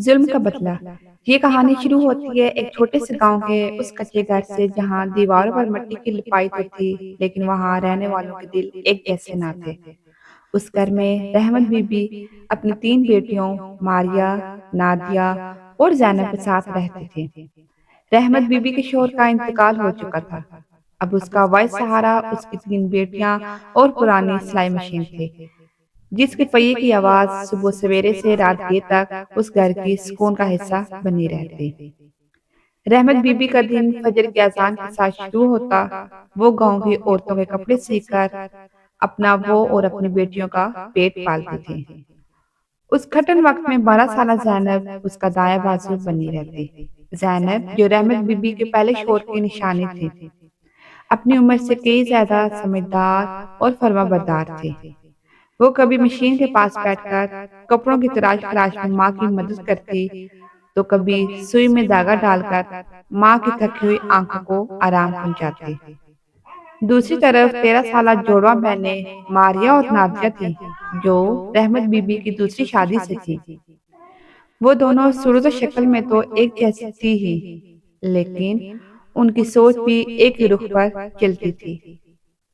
जुल्म का बदला। ये कहानी शुरू होती है एक छोटे से गांव के उस कच्चे घर से जहां दीवारों पर मिट्टी की लिपाई तो थी, लेकिन वहां रहने वालों के दिल एक जैसे ना थे। उस घर में रहमत बीबी अपनी तीन बेटियों मारिया, नादिया और जैनब के साथ रहती थी। रहमत बीबी के शोहर का इंतकाल हो चुका था। अब उसका वाइस सहारा उसकी तीन बेटियां और पुरानी सिलाई मशीन थी, जिसके पहिए की आवाज सुबह सवेरे से रात देर तक उस घर की सुकून का हिस्सा बनी रहती। रहमत बीबी का दिन फजर की अजान के साथ शुरू होता। वो गांव की औरतों के कपड़े सीकर अपना वो और अपनी बेटियों का पेट पालती थी। उस कठिन वक्त में 12 साल जैनब उसका दाया बाजू बनी रहती। जैनब जो रहमत बीबी के पहले शोर की निशानी थी, अपनी उम्र से कई ज्यादा समझदार और फर्माबरदार थी। वो कभी मशीन के पास बैठकर कपड़ों की तलाश में माँ की मदद करती, तो कभी सुई में धागा डालकर माँ की थकी हुई आंखों को आराम पहुंचाती। दूसरी तरफ 13 साल जोड़वा बहनें मारिया और नादिया थी, जो रहमत बीबी की दूसरी शादी से थी। वो दोनों सूरत शक्ल में तो एक जैसी थी ही, लेकिन उनकी सोच भी एक ही रुख पर चलती थी।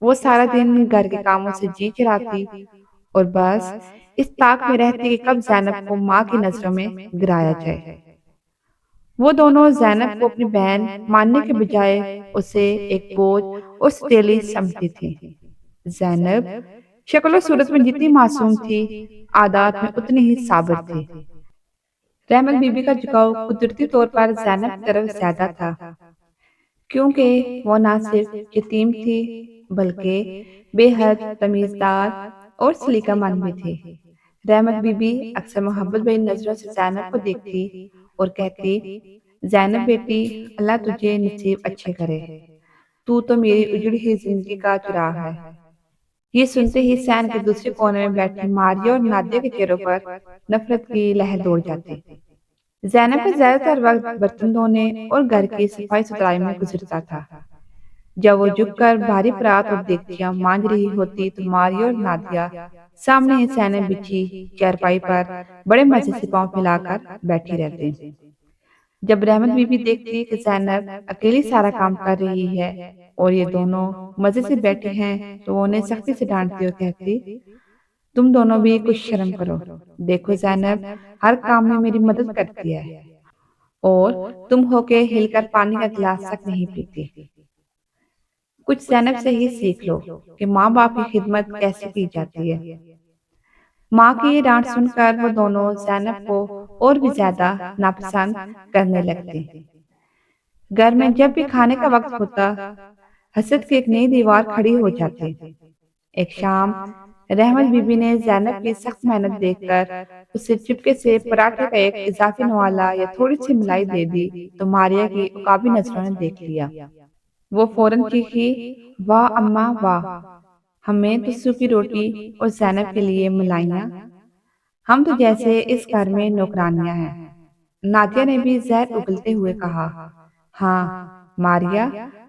वो सारा दिन घर के कामों से जी चलाती और बस इस ताक में रहती कि कब जैनब को माँ की नजरों में गिराया जाए। वो दोनों जैनब को अपनी बहन मानने के बजाय उसे एक बोझ और सौतेली समझती थी। जैनब शक्ल सूरत में जितनी मासूम थी, आदत में उतनी ही साबिर थी। रहमत बीबी का झुकाव कुदरती तौर पर जैनब की तरफ ज्यादा था, क्योंकि वो ना सिर्फ यतीम थी, बल्कि बेहद तमीजदार और सलीकामंद भी थी। रहमत बीबी अक्सर मोहब्बत भरी नजरों से जैनब को देखती और कहती, जैनब बेटी, अल्लाह तुझे नसीब अच्छे करे। तू तो मेरी उजड़ी हुई जिंदगी का चुराग है। ये सुनते ही सैन के दूसरे कोने में बैठी मारिया और नादिया के चेहरों पर नफरत की लहर दौड़ जाती। जैनब का ज्यादातर वक्त बर्तन धोने और घर की सफाई सुथराई में गुजरता था। जब वो झुककर भारी परात और देगचियां मांज रही होती, तो मारिया और नादिया सामने ही सैने बिछी चारपाई पर बड़े मजे से पांव फैलाकर बैठी रहती। जब रहमत बीबी देखती कि जैनब अकेली सारा काम कर रही है और ये दोनों मजे से बैठी हैं, तो वो उन्हें सख्ती से डांटती और कहती, तुम दोनों भी कुछ शर्म करो। देखो जैनब हर काम में मेरी मदद करती है और तुम होके हिलकर पानी का गिलास तक नहीं पीती। कुछ जैनब से ही सीख लो कि माँ बाप की खिदमत कैसे की जाती है। माँ की ये डांट सुनकर वो दोनों जैनब को और भी ज्यादा नापसंद करने लगते। घर में जब भी खाने का वक्त होता, हसद की एक नई दीवार खड़ी हो जाती। एक शाम रहमत बीबी ने जैनब की सख्त मेहनत देखकर उसे चुपके से पराठे का एक इजाफी नवाला या थोड़ी सी मलाई दे दी, तो मारिया की उकाबी नजरों ने देख लिया। वो फौरन चीखी, वाह अम्मा वाह, हमें तो सूखी रोटी और जैनब के लिए मलाइयाँ। हम तो जैसे इस घर में नौकरानियां हैं। नादिया ने भी जहर उगलते हुए कहा, हाँ मारिया,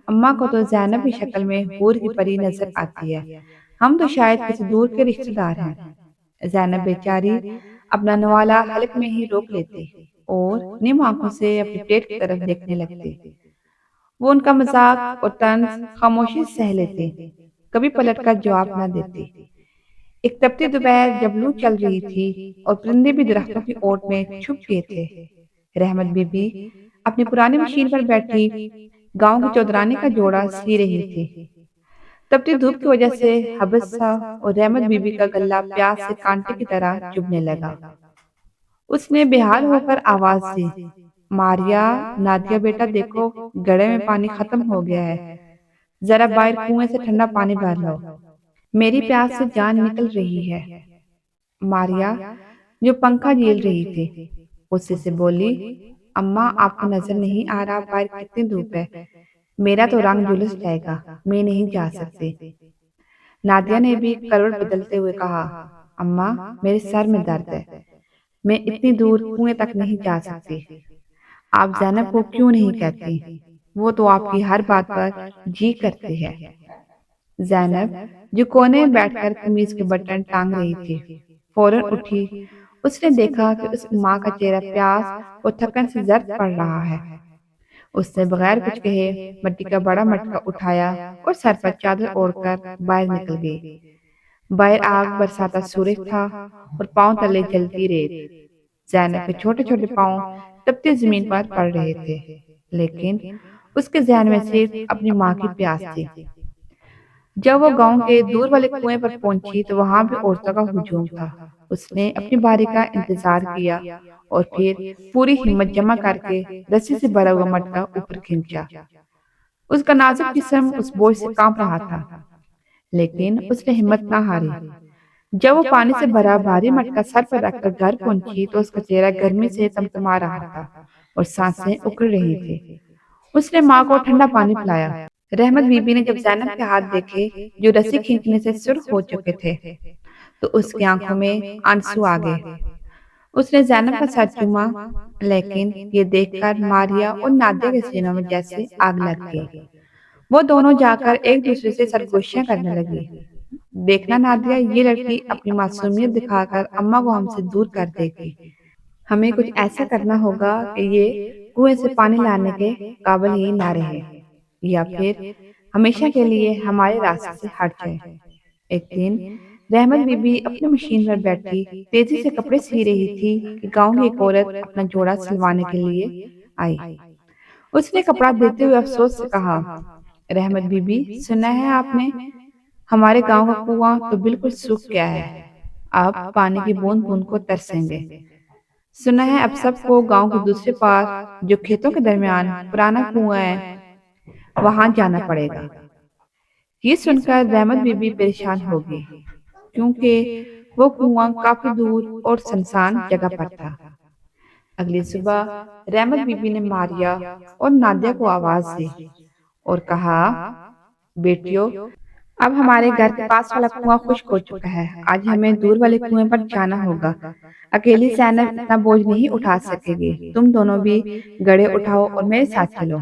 अम्मा को तो जैनब की शक्ल में हूर की परी नजर आती है। हम तो शायद किसी दूर के रिश्तेदार हैं। जैनब बेचारी अपना नवाला हलक में ही रोक लेती और निम आंखों से अपनी प्लेट की तरफ देखने लगती। वो उनका मजाक और तंज खामोशी से सह लेती, कभी पलट कर जवाब न देती। एक तपती दोपहर जब लू चल रही थी और परिंदे भी दरख्तों की ओट में छुप गए थे, रहमत बीबी अपनी पुरानी मशीन पर बैठी गांव की चौधरानी का जोड़ा सी रही थी। तपती धूप की वजह से हबस सा और रहमत बीबी का गला प्यास से कांटे की तरह चुभने लगा। उसने बेहाल होकर आवाज दी, मारिया, नादिया बेटा देखो, गड़े में पानी खत्म हो गया है। जरा बाहर कुएं से ठंडा पानी भर लो, मेरी प्यास से जान निकल रही है। मारिया, जो पंखा झेल रही थी, गुस्से से बोली, अम्मा आपको नजर नहीं आ रहा बाहर कितनी धूप है? मेरा तो रंग झुलस जाएगा, मैं नहीं जा सकती। नादिया ने भी करवट बदलते हुए कहा, अम्मा मेरे सर में दर्द है, मैं इतनी दूर कुएं तक नहीं जा सकती। आप जैनब को क्यों नहीं कहती? वो तो आपकी हर बात पर जी करती है। जैनब जो कोने में बैठकर कमीज के बटन टांग रही थी, फौरन उठी उसने देखा कि उसकी माँ का चेहरा प्यास और थकन से जर्द पड़ रहा है। उसने बगैर कुछ कहे मिट्टी का बड़ा मटका उठाया और सर पर चादर ओढ़कर बाहर निकल गई। बाहर आग बरसाता सूरज था और पांव तले जलती रेत। ज़ैनब के छोटे-छोटे पाँव तपती ज़मीन पर पड़ रहे थे, लेकिन उसके ज़हन में सिर्फ अपनी माँ की प्यास थी। जब वो गांव के दूर वाले कुएं पर पहुंची तो वहां भी औरतों का हुजूम था। उसने अपनी बारी का इंतजार किया और फिर पूरी हिम्मत जमा करके रस्सी से भरा हुआ मटका ऊपर खींचा। उसका नाजुक जिस्म उस बोझ से कांप रहा था, लेकिन उसने हिम्मत ना हारी। जब वो पानी से भरा भारी मटका सर पर रखकर घर पहुंची तो उसका चेहरा गर्मी से तमतमा रहा था और सांसें उखड़ रही थी। उसने माँ को ठंडा पानी पिलाया। रहमत बीबी ने जब ज़ैनब के हाथ देखे जो रस्सी खींचने से सुर्ख हो चुके थे, तो उसकी आंखों में आंसू आ गए। उसने ज़ैनब का सर चूमा, लेकिन ये देखकर मारिया और नादिया के सीनों में जैसे आग लग गई। वो दोनों जाकर एक दूसरे से सरगोशियां करने लगी। देखना नादिया, ये लड़की अपनी मासूमियत दिखाकर अम्मा को हमसे दूर कर देगी। हमें कुछ ऐसा करना होगा कि ये कुएं से पानी लाने के काबिल ही ना रहे, या फिर हमेशा के लिए हमारे रास्ते से हट जाए। एक दिन रहमत बीबी अपनी मशीन पर बैठी तेजी से कपड़े सी रही थी कि गांव की एक औरत अपना जोड़ा सिलवाने के लिए आई। उसने कपड़ा देते हुए अफसोस से कहा, रहमत बीबी, सुना है आपने, हमारे गांव का कुआं तो बिल्कुल सूख गया है। अब पानी की बूंद बूंद को तरसेंगे। सुना है अब सबको गांव के दूसरे पार, जो खेतों के दरमियान पुराना कुआं है, वहां जाना पड़ेगा। ये सुनकर रहमत बीबी परेशान हो गई, क्योंकि वो कुआं काफी दूर और सुनसान जगह पर था। अगली सुबह रहमत बीबी ने मारिया और नादिया को आवाज दी और कहा, बेटियों, अब हमारे घर के पास वाला कुआं खुश्क हो चुका है। आज हमें दूर वाले कुएं पर जाना होगा। अकेली सैनब इतना बोझ नहीं उठा सकेगी। तुम दोनों भी गड़े उठाओ और मेरे साथ चलो।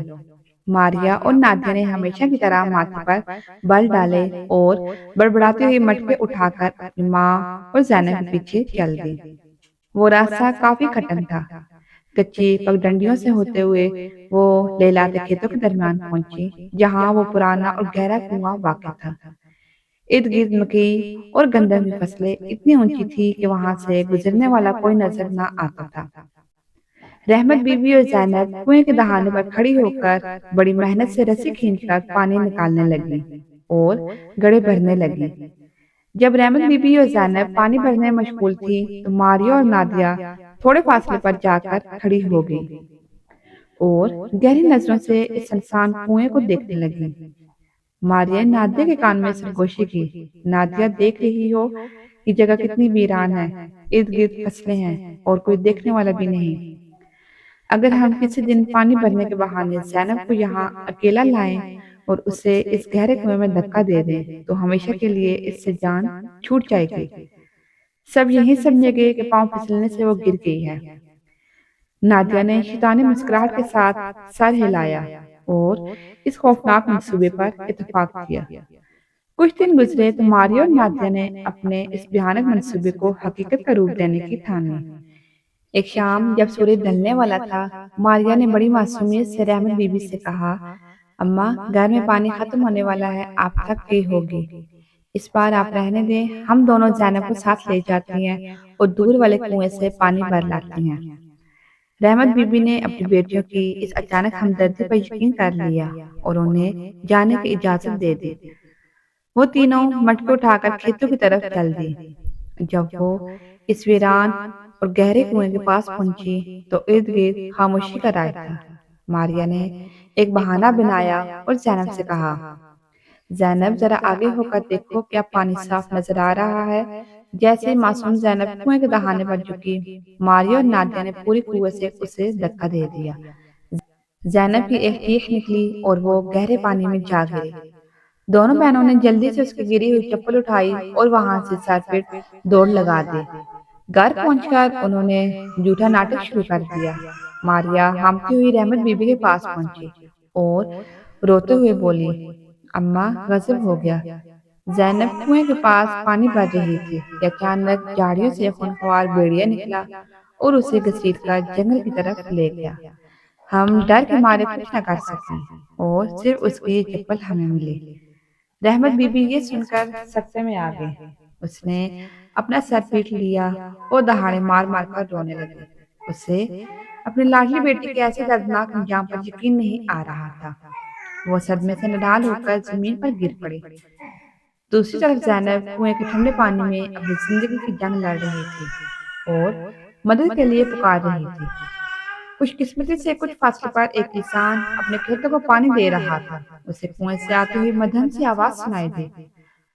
मारिया और नादिया ने हमेशा की तरह माथे पर बल डाले और बड़बड़ाते हुए मटके उठाकर अपनी माँ और जैनब के पीछे चल दी। वो रास्ता काफी कठिन था। कच्ची पगडंडियों से होते हुए वो लहलाते खेतों के दरमियान पहुंची, जहां वो पुराना और गहरा कुआं वाक़ था। इर्द गिर्द मकई और गंदम की फसलें इतनी ऊंची थी कि वहां से गुजरने वाला कोई नजर न आता था। रहमत बीबी और जैनब कुएं के दहाने पर खड़ी होकर बड़ी मेहनत से रस्सी खींचकर पानी निकालने लगी और गड़े भरने लगी। जब रहमत बीबी और जैनब पानी भरने में मशगूल थी, तो मारिया और नादिया थोड़े फासले पर जाकर खड़ी हो गई और गहरी नजरों से इस सुनसान कुएं को देखने लगी। मारिया ने नादिया के कान में सरगोशी की। नादिया, देख रही हो ये जगह कितनी वीरान है। इर्द गिर्द फसलें हैं और कोई देखने वाला भी नहीं। अगर हम किसी दिन पानी भरने के बहाने जैनब को यहाँ अकेला लाएं और उसे इस गहरे कुएं में धक्का दे दें, तो हमेशा के लिए इससे जान छूट जाएगी। सब यही समझेंगे कि पांव फिसलने से वो गिर गई है। नादिया ने शैतानी मुस्कुराहट के साथ सर हिलाया और इस खौफनाक मंसूबे पर इत्तेफाक किया। कुछ दिन गुजरे तो मारिया और नादिया ने अपने इस भयानक मंसूबे को हकीकत का रूप देने की ठानी। एक शाम जब सूरज ढलने वाला था, मारिया ने बड़ी मासूमियत से रहमत बीबी से कहा, अम्मा, घर में पानी खत्म होने वाला है, आप थक गई होगी। इस बार आप रहने दें, हम दोनों जैनब को साथ ले जाती हैं और दूर वाले कुएं से पानी भर लाती हैं। रहमत बीबी ने अपनी बेटियों की इस अचानक हमदर्दी पर यकीन कर लिया और उन्हें जाने की इजाजत दे दी। वो तीनों मटके उठाकर खेतों की तरफ चल दी। जब वो इस वीरान और गहरे कुएं के पास पहुंची, तो इर्द गिर्द खामोशी का राज था। मारिया ने एक बहाना बनाया और जैनब से कहा, जैनब, जरा आगे होकर देखो, क्या पानी साफ नजर आ रहा है। जैसे ही मासूम जैनब कुएं के दहाने पर झुकी, मारिया और नादिया ने पूरी कुएं से उसे धक्का दे दिया। जैनब की एक चीख निकली और वो गहरे पानी में जा गिरी। दोनों बहनों ने जल्दी से उसकी गिरी हुई चप्पल उठाई और वहां से सरपट दौड़ लगा दी। घर पहुंचकर उन्होंने झूठा नाटक शुरू कर दिया। मारिया हामती हुई रहमत बीबी के पास पहुंची और रोते हुए बोली, अम्मा, गजब हो गया। ज़ैनब कुएं के पास पानी भर रही थी कि अचानक झाड़ियों से खूंखार भेड़िया निकला और उसे घसीटकर जंगल की तरफ ले गया। हम डर के मारे कुछ न कर सके और सिर्फ उसकी चप्पल हमें मिली। रहमत बीबी ये सुनकर सख्ते में आ गई। उसने अपना सर पीट लिया और दहाड़े मार मार कर रोने लगी। उसे अपनी लाडली बेटी के ऐसे दर्दनाक अंजाम पर यकीन नहीं आ रहा था। वो सदमे से निढाल होकर जमीन पर गिर पड़ी। दूसरी तरफ ज़ैनब कुएं के ठंडे पानी में अपनी जिंदगी की जंग लड़ रही थी और मदद के लिए पुकार रही थी। खुशकिस्मती से कुछ फासले पर एक किसान अपने खेतों को पानी दे रहा था। उसे कुएं से आती हुई मध्यम सी आवाज सुनाई दी।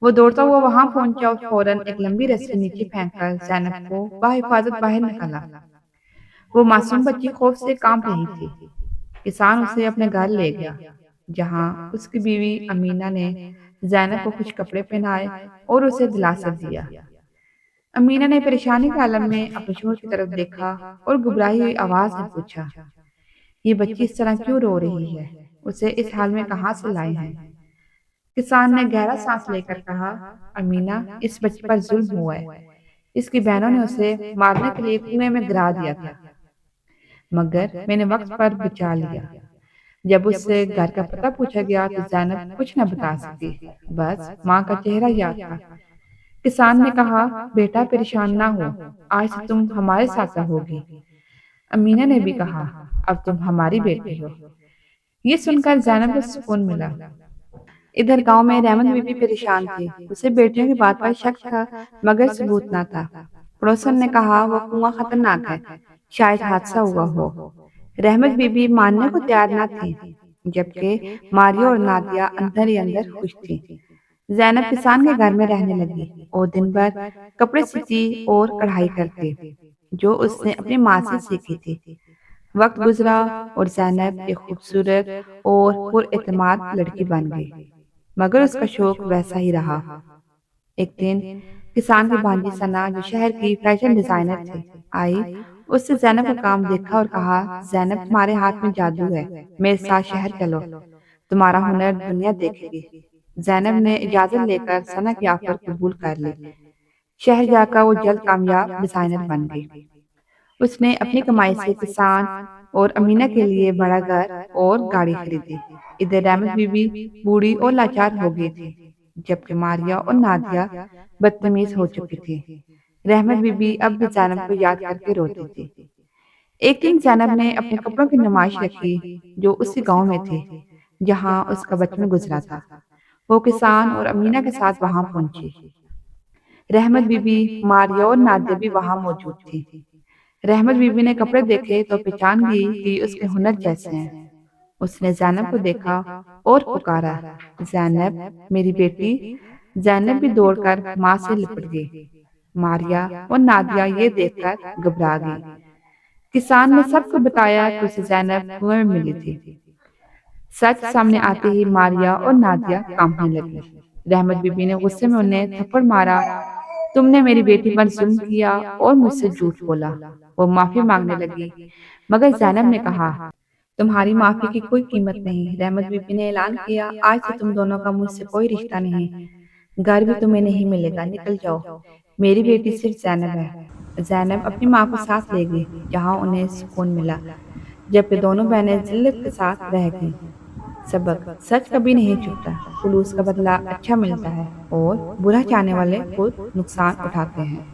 वो दौड़ता हुआ वहां पहुंचा और फौरन एक लंबी रस्सी नीचे फेंककर ज़ैनब को बाहिफाजत बाहर निकाला। वो मासूम बच्ची खौफ से कांप रही थी। किसान उसे अपने घर ले गया, जहां उसकी बीवी अमीना ने ज़ैनब को कुछ कपड़े पहनाए और उसे दिलासा दिया। अमीना ने परेशानी के आलम में अपने शोहर की तरफ देखा और घबराई हुई आवाज में पूछा, ये बच्ची इस तरह क्यों रो रही है? उसे इस हाल में कहाँ से लाए हैं? किसान ने गहरा सांस लेकर कहा, अमीना, इस बच्ची पर जुल्म हुआ है। इसकी बहनों ने उसे मारने के लिए कुएं में गिरा दिया था, मगर मैंने वक्त पर बचा लिया। जब उससे घर का पता पूछा गया तो ज़ैनब कुछ न बता सकी, बस माँ का चेहरा याद था। किसान ने कहा, बेटा परेशान ना हो, आज से तुम हमारे साथ रहोगी। अमीना ने भी कहा, अब तुम हमारी बेटी हो। ये सुनकर ज़ैनब को सुकून मिला। इधर गांव में रहमत बीबी परेशान थी। उसे बेटियों की बात पर शक था, मगर सबूत ना था। पड़ोसन ने कहा वो कुआं खतरनाक है, शायद हादसा हुआ हो। रहमत बीबी मानने को तैयार न थी, जबकि मारिया और नादिया अंदर ही अंदर खुश थी। जैनब किसान के घर में रहने लगी और दिन भर कपड़े सीती और कढ़ाई करती, जो उसने अपनी माँ से सीखी थी। वक्त गुजरा और जैनब एक खूबसूरत और पुरएतमाद लड़की बन गई, मगर उसका शौक वैसा ही रहा। एक दिन किसान की भांजी सना, जो शहर की फैशन डिजाइनर थी, आई। उससे जैनब का काम देखा और कहा, जैनब, तुम्हारे हाथ में जादू है, मेरे साथ शहर चलो, तुम्हारा हुनर दुनिया देखेगी। जैनब ने इजाजत लेकर सना की ऑफर कबूल कर ली। शहर जाकर वो जल्द कामयाब डिजाइनर बन गई। उसने अपनी कमाई से किसान और अमीना के लिए बड़ा घर और गाड़ी खरीदी। इधर रहमत बीबी बूढ़ी और लाचार हो गई थी, जबकि मारिया और नादिया बदतमीज हो चुकी थी। रहमत बीबी अब भी जैनब को याद करके रोती थी। एक दिन जैनब ने अपने कपड़ों की नुमाइश रखी, जो उसी गांव में थी जहां उसका बचपन गुजरा था। वो किसान और अमीना के साथ वहां पहुंची। रहमत बीबी, मारिया और नादिया भी वहां मौजूद थी। रहमत बीबी ने कपड़े देखे तो पहचान गई कि उसके हुनर जैसे हैं। उसने जैनब को देखा और पुकारा, जैनब, मेरी बेटी। जैनब भी दौड़कर माँ से लिपट गई। मारिया और नादिया ये देखकर घबरा गई। किसान ने सबको बताया कि उसे जैनब कुएं में मिली थी। सच सामने आते ही मारिया और नादिया कांपने लगी। रहमत बीबी ने गुस्से में उन्हें थप्पड़ मारा। तुमने मेरी बेटी पर जुल्म किया और मुझसे झूठ बोला। वो माफी मांगने लगी, मगर जैनब ने कहा, तुम्हारी माफी की कोई कीमत नहीं। रहमत बीबी ने ऐलान किया, आज से तुम दोनों का मुझसे कोई रिश्ता नहीं, घर भी तुम्हें नहीं मिलेगा, निकल जाओ। मेरी बेटी सिर्फ जैनब है। जैनब अपनी माँ को साथ ले गई, जहाँ उन्हें सुकून मिला, जबकि दोनों बहनें जिल्लत के साथ रह गईं। सबक, सच कभी नहीं छुपता, खुलूस का बदला अच्छा मिलता है और बुरा चाहने वाले खुद नुकसान उठाते हैं।